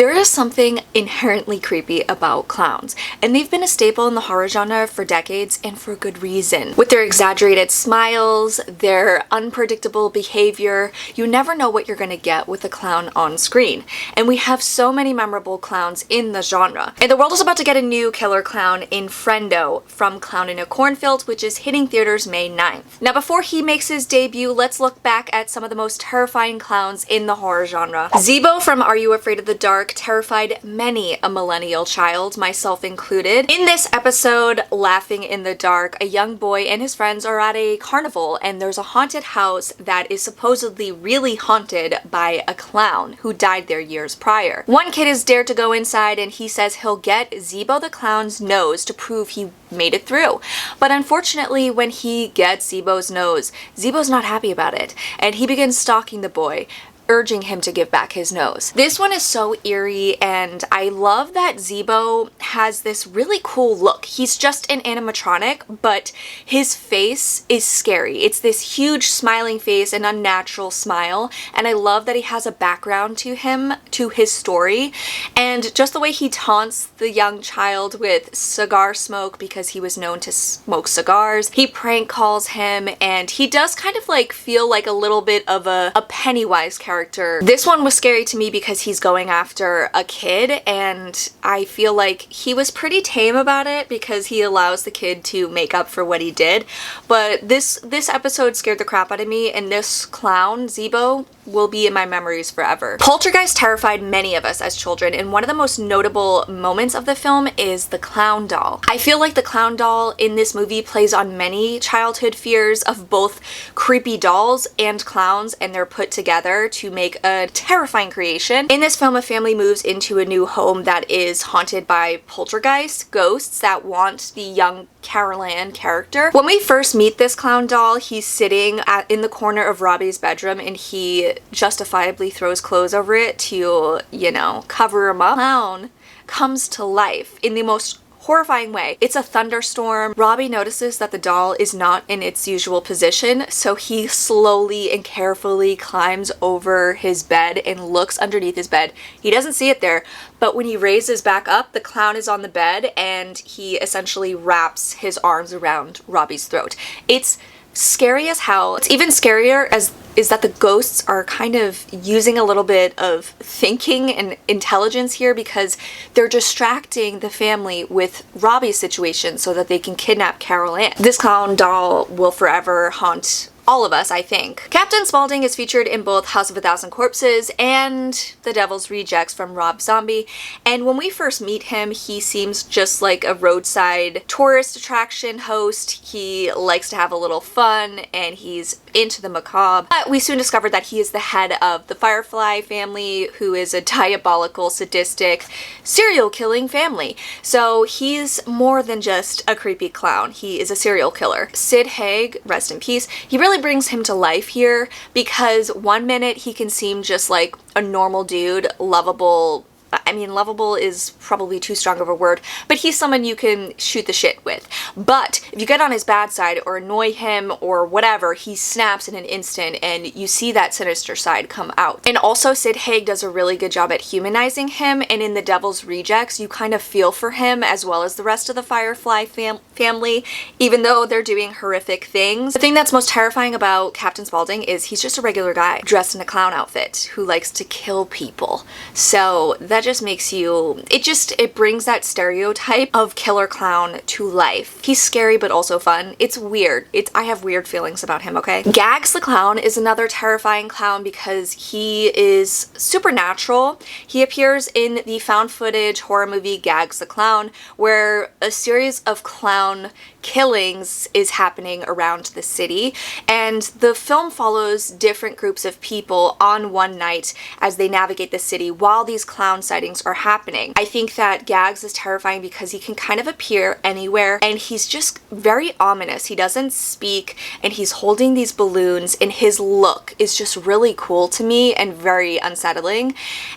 There is something inherently creepy about clowns, and they've been a staple in the horror genre for decades, and for good reason. With their exaggerated smiles, their unpredictable behavior, you never know what you're gonna get with a clown on screen. And we have so many memorable clowns in the genre. And the world is about to get a new killer clown in Friendo from Clown in a Cornfield, which is hitting theaters May 9th. Now before he makes his debut, let's look back at some of the most terrifying clowns in the horror genre. Zeebo from Are You Afraid of the Dark terrified many a millennial child, myself included. In this episode, Laughing in the Dark, a young boy and his friends are at a carnival and there's a haunted house that is supposedly really haunted by a clown who died there years prior. One kid is dared to go inside and he says he'll get Zeebo the clown's nose to prove he made it through. But unfortunately, when he gets Zeebo's nose, Zeebo's not happy about it and he begins stalking the boy, urging him to give back his nose. This one is so eerie, and I love that Zeebo has this really cool look. He's just an animatronic, but his face is scary. It's this huge smiling face, an unnatural smile, and I love that he has a background to him, to his story, and just the way he taunts the young child with cigar smoke because he was known to smoke cigars. He prank calls him, and he does kind of like feel like a little bit of a Pennywise character. This one was scary to me because he's going after a kid, and I feel like he was pretty tame about it because he allows the kid to make up for what he did. But this episode scared the crap out of me, and this clown, Zeebo, will be in my memories forever. Poltergeist terrified many of us as children, and one of the most notable moments of the film is the clown doll. I feel like the clown doll in this movie plays on many childhood fears of both creepy dolls and clowns, and they're put together to make a terrifying creation. In this film, a family moves into a new home that is haunted by poltergeist, ghosts that want the young Carol Ann character. When we first meet this clown doll, he's sitting in the corner of Robbie's bedroom and he justifiably throws clothes over it to, you know, cover him up. Clown comes to life in the most horrifying way. It's a thunderstorm. Robbie notices that the doll is not in its usual position, so he slowly and carefully climbs over his bed and looks underneath his bed. He doesn't see it there, but when he raises back up, the clown is on the bed and he essentially wraps his arms around Robbie's throat. It's scary as hell. It's even scarier is that the ghosts are kind of using a little bit of thinking and intelligence here because they're distracting the family with Robbie's situation so that they can kidnap Carol Ann. This clown doll will forever haunt all of us, I think. Captain Spaulding is featured in both House of a Thousand Corpses and The Devil's Rejects from Rob Zombie, and when we first meet him, he seems just like a roadside tourist attraction host. He likes to have a little fun and he's into the macabre. But we soon discovered that he is the head of the Firefly family, who is a diabolical, sadistic, serial killing family. So he's more than just a creepy clown. He is a serial killer. Sid Haig, rest in peace, he really brings him to life here because one minute he can seem just like a normal dude, lovable. I mean, lovable is probably too strong of a word, but he's someone you can shoot the shit with. But if you get on his bad side or annoy him or whatever, he snaps in an instant and you see that sinister side come out. And also Sid Haig does a really good job at humanizing him, and in The Devil's Rejects, you kind of feel for him as well as the rest of the Firefly family, even though they're doing horrific things. The thing that's most terrifying about Captain Spaulding is he's just a regular guy dressed in a clown outfit who likes to kill people. So that just makes you, it brings that stereotype of killer clown to life. He's scary but also fun. It's weird. I have weird feelings about him, okay? Gags the Clown is another terrifying clown because he is supernatural. He appears in the found footage horror movie Gags the Clown, where a series of clown killings is happening around the city, and the film follows different groups of people on one night as they navigate the city while these clown sightings are happening. I think that Gags is terrifying because he can kind of appear anywhere and he's just very ominous. He doesn't speak and he's holding these balloons, and his look is just really cool to me and very unsettling.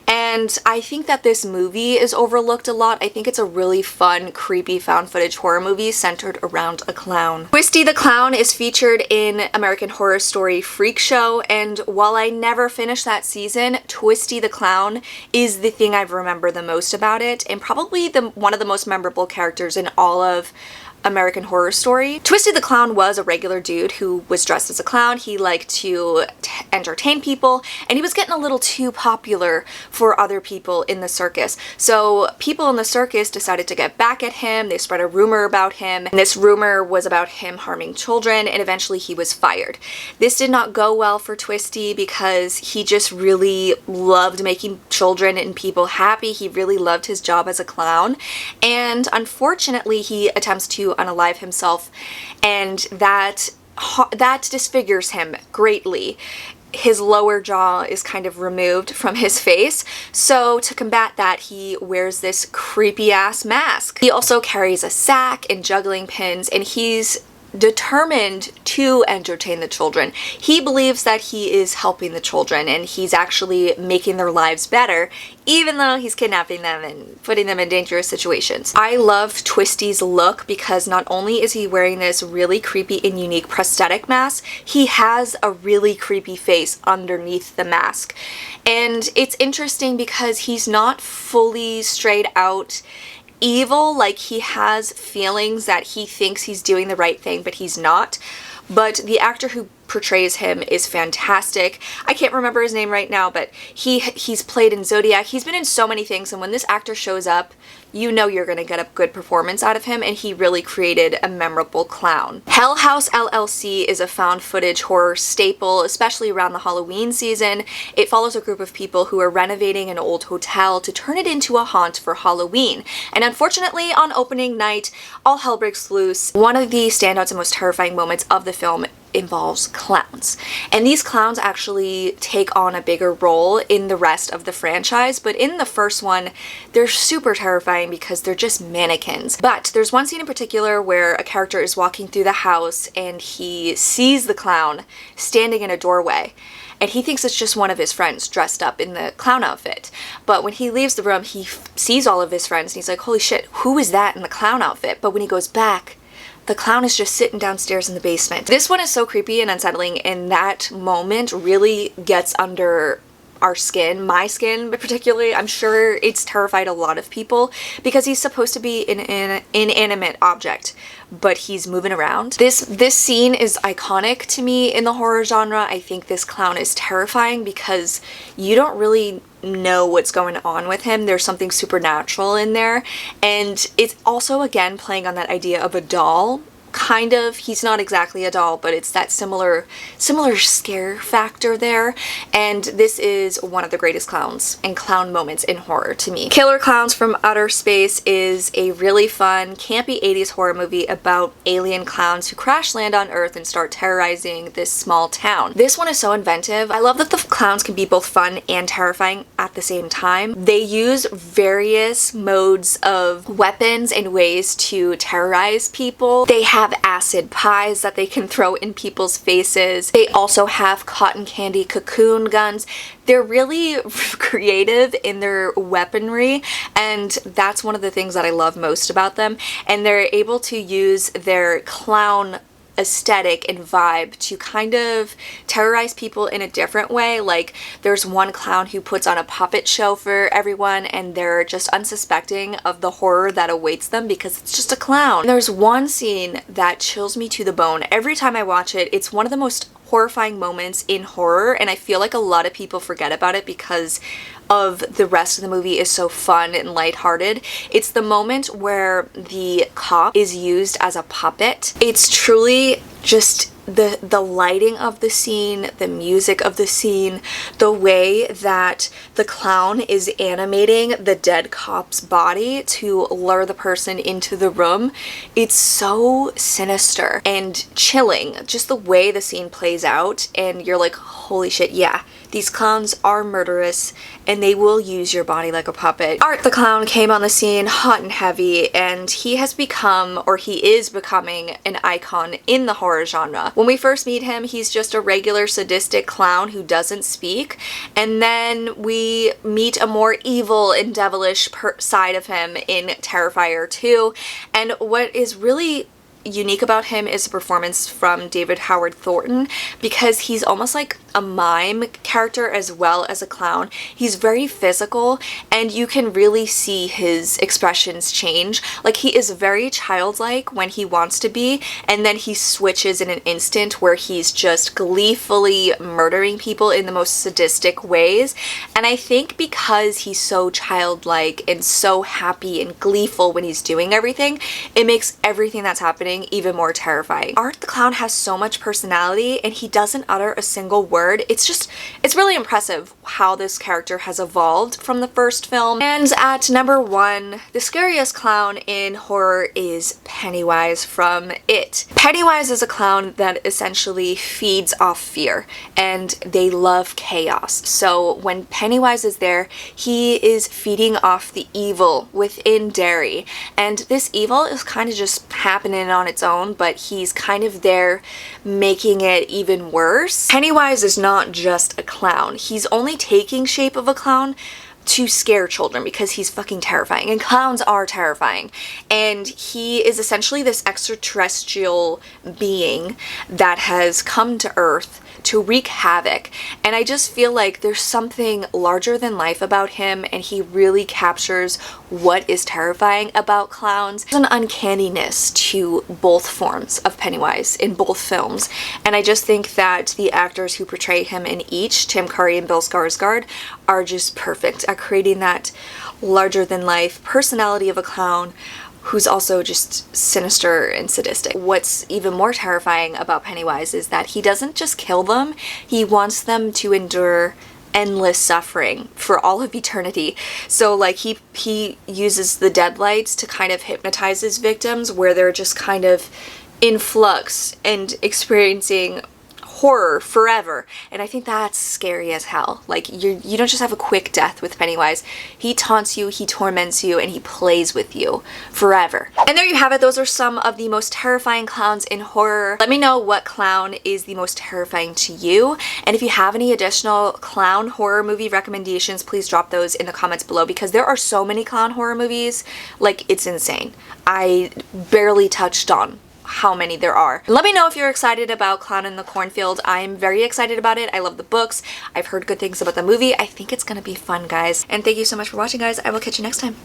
And I think that this movie is overlooked a lot. I think it's a really fun, creepy found footage horror movie centered around a clown. Twisty the Clown is featured in American Horror Story Freak Show, and while I never finished that season, Twisty the Clown is the thing I remember the most about it, and probably one of the most memorable characters in all of American Horror Story. Twisty the Clown was a regular dude who was dressed as a clown. He liked to entertain people, and he was getting a little too popular for other people in the circus. So people in the circus decided to get back at him. They spread a rumor about him, and this rumor was about him harming children, and eventually he was fired. This did not go well for Twisty because he just really loved making children and people happy. He really loved his job as a clown, and unfortunately he attempts to unalive himself, and that disfigures him greatly. His lower jaw is kind of removed from his face, so to combat that, he wears this creepy ass mask. He also carries a sack and juggling pins, and he's determined to entertain the children. He believes that he is helping the children, and he's actually making their lives better, even though he's kidnapping them and putting them in dangerous situations. I love Twisty's look because not only is he wearing this really creepy and unique prosthetic mask, he has a really creepy face underneath the mask. And it's interesting because he's not fully straight out evil. Like, he has feelings that he thinks he's doing the right thing, but he's not. But the actor who portrays him is fantastic. I can't remember his name right now, but he's played in Zodiac. He's been in so many things, and when this actor shows up, you know you're gonna get a good performance out of him, and he really created a memorable clown. House LLC is a found footage horror staple, especially around the Halloween season. It follows a group of people who are renovating an old hotel to turn it into a haunt for Halloween. And unfortunately, on opening night, all hell breaks loose. One of the standouts and most terrifying moments of the film involves clowns. And these clowns actually take on a bigger role in the rest of the franchise, but in the first one, they're super terrifying because they're just mannequins. But there's one scene in particular where a character is walking through the house and he sees the clown standing in a doorway. And he thinks it's just one of his friends dressed up in the clown outfit. But when he leaves the room, he sees all of his friends and he's like, holy shit, who is that in the clown outfit? But when he goes back, the clown is just sitting downstairs in the basement. This one is so creepy and unsettling, and that moment really gets under our skin, my skin particularly. I'm sure it's terrified a lot of people because he's supposed to be an inanimate object, but he's moving around. This scene is iconic to me in the horror genre. I think this clown is terrifying because you don't really know what's going on with him. There's something supernatural in there, and it's also again playing on that idea of a doll. Kind of, he's not exactly a doll, but it's that similar scare factor there, and this is one of the greatest clowns and clown moments in horror to me. Killer Klowns from Outer Space is a really fun, campy 80s horror movie about alien clowns who crash land on Earth and start terrorizing this small town. This one is so inventive. I love that the clowns can be both fun and terrifying at the same time. They use various modes of weapons and ways to terrorize people. They have acid pies that they can throw in people's faces. They also have cotton candy cocoon guns. They're really creative in their weaponry, and that's one of the things that I love most about them. And they're able to use their clown aesthetic and vibe to kind of terrorize people in a different way. Like, there's one clown who puts on a puppet show for everyone, and they're just unsuspecting of the horror that awaits them because it's just a clown. And there's one scene that chills me to the bone. Every time I watch it, it's one of the most horrifying moments in horror, and I feel like a lot of people forget about it because of the rest of the movie is so fun and lighthearted. It's the moment where the cop is used as a puppet. It's truly just the lighting of the scene, the music of the scene, the way that the clown is animating the dead cop's body to lure the person into the room. It's so sinister and chilling, just the way the scene plays out, and you're like, holy shit, yeah, these clowns are murderous and they will use your body like a puppet. Art the Clown came on the scene hot and heavy, and he has become, or he is becoming, an icon in the horror genre. When we first meet him, he's just a regular sadistic clown who doesn't speak, and then we meet a more evil and devilish side of him in Terrifier 2, and what is really unique about him is the performance from David Howard Thornton, because he's almost like a mime character as well as a clown. He's very physical, and you can really see his expressions change. Like, he is very childlike when he wants to be, and then he switches in an instant where he's just gleefully murdering people in the most sadistic ways. And I think because he's so childlike and so happy and gleeful when he's doing everything, it makes everything that's happening even more terrifying. Art the Clown has so much personality, and he doesn't utter a single word. It's really impressive how this character has evolved from the first film. And at number 1, the scariest clown in horror is Pennywise from It. Pennywise is a clown that essentially feeds off fear, and they love chaos. So when Pennywise is there, he is feeding off the evil within Derry, and this evil is kind of just happening on its own, but he's kind of there making it even worse. Pennywise is not just a clown. He's only taking shape of a clown to scare children because he's fucking terrifying, and clowns are terrifying. And he is essentially this extraterrestrial being that has come to Earth to wreak havoc, and I just feel like there's something larger than life about him, and he really captures what is terrifying about clowns. There's an uncanniness to both forms of Pennywise in both films, and I just think that the actors who portray him in each, Tim Curry and Bill Skarsgård, are just perfect at creating that larger than life personality of a clown who's also just sinister and sadistic. What's even more terrifying about Pennywise is that he doesn't just kill them, he wants them to endure endless suffering for all of eternity. So like he uses the deadlights to kind of hypnotize his victims, where they're just kind of in flux and experiencing horror forever. And I think that's scary as hell. Like, you don't just have a quick death with Pennywise. He taunts you, he torments you, and he plays with you forever. And there you have it. Those are some of the most terrifying clowns in horror. Let me know what clown is the most terrifying to you. And if you have any additional clown horror movie recommendations, please drop those in the comments below, because there are so many clown horror movies. Like, it's insane. I barely touched on how many there are. Let me know if you're excited about Clown in the Cornfield. I'm very excited about it. I love the books. I've heard good things about the movie. I think it's gonna be fun, guys. And thank you so much for watching, guys. I will catch you next time.